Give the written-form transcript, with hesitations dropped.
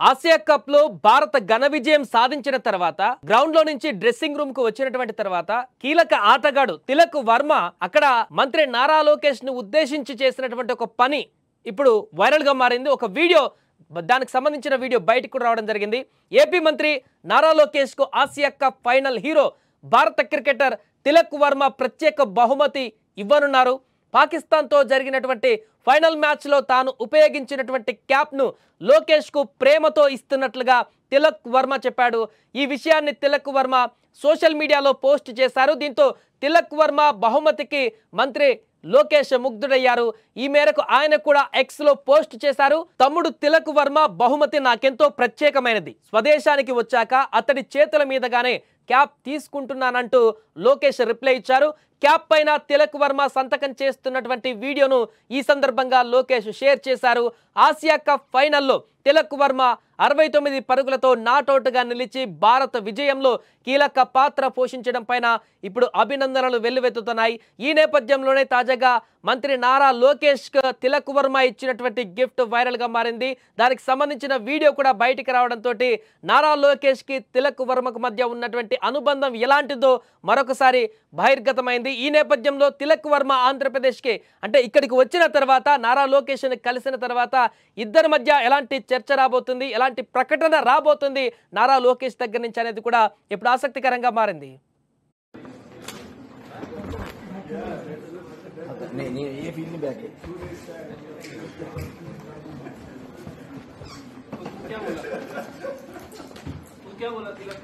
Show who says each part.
Speaker 1: Asia cup లో భారత ఘన విజయం సాధించిన తర్వాత గ్రౌండ్ లో నుంచి డ్రెస్సింగ్ రూమ్ కు వచ్చినటువంటి తర్వాత కీలక ఆటగాడు తిలక్ వర్మ అక్కడ మంత్రి నారా లోకేష్ ను ఉద్దేశించి చేసినటువంటి ఒక పని ఇప్పుడు వైరల్ గా మారింది. ఒక వీడియో, దానికి సంబంధించిన వీడియో బయటకు రావడం జరిగింది. ఏపీ మంత్రి నారా లోకేష్ కు ఆసియా కప్ ఫైనల్ హీరో భారత క్రికెటర్ తిలక్ వర్మ ప్రత్యేక బహుమతి ఇవ్వనున్నారు. పాకిస్తాన్ తో జరిగినటువంటి ఫైనల్ మ్యాచ్ లో తాను ఉపయోగించినటువంటి క్యాప్ ను లోకేష్ కు ప్రేమతో ఇస్తున్నట్లుగా తిలక్ వర్మ చెప్పాడు. ఈ విషయాన్ని తిలక్ వర్మ సోషల్ మీడియాలో పోస్ట్ చేశారు. దీంతో తిలక్ వర్మ బహుమతికి మంత్రి లోకేష్ ముగ్ధుడయ్యారు. ఈ మేరకు ఆయన కూడా ఎక్స్ లో పోస్ట్ చేశారు. తమ్ముడు తిలక్ వర్మ బహుమతి నాకెంతో ప్రత్యేకమైనది. స్వదేశానికి వచ్చాక అతడి చేతుల మీదగానే క్యాప్ తీసుకుంటున్నానంటూ లోకేష్ రిప్లై ఇచ్చారు. క్యాప్ పైన తిలక్ వర్మ సంతకం చేస్తున్నటువంటి వీడియోను ఈ సందర్భంగా లోకేష్ షేర్ చేశారు. ఆసియా కప్ ఫైనల్లో తిలక్ వర్మ 69 పరుగులతో నాట్అవుట్గా నిలిచి భారత విజయంలో కీలక పాత్ర పోషించడం పైన ఇప్పుడు అభినందనలు వెల్లువెత్తుతున్నాయి. ఈ నేపథ్యంలోనే తాజాగా మంత్రి నారా లోకేష్ తిలక్ వర్మ ఇచ్చినటువంటి గిఫ్ట్ వైరల్ గా మారింది. దానికి సంబంధించిన వీడియో కూడా బయటికి రావడంతో నారా లోకేష్ కి తిలక్ వర్మకు మధ్య ఉన్నటువంటి అనుబంధం ఎలాంటిదో మరొకసారి బహిర్గతమైంది. ఈ నేపథ్యంలో తిలక్ వర్మ ఆంధ్రప్రదేశ్కి అంటే ఇక్కడికి వచ్చిన తర్వాత నారా లోకేష్ ని కలిసిన తర్వాత ఇద్దరి మధ్య ఎలాంటి చర్చ రాబోతుంది, ఎలాంటి ప్రకటన రాబోతుంది నారా లోకేష్ దగ్గర నుంచి అనేది కూడా ఇప్పుడు ఆసక్తికరంగా మారింది.
Speaker 2: क्या बोला तिलक?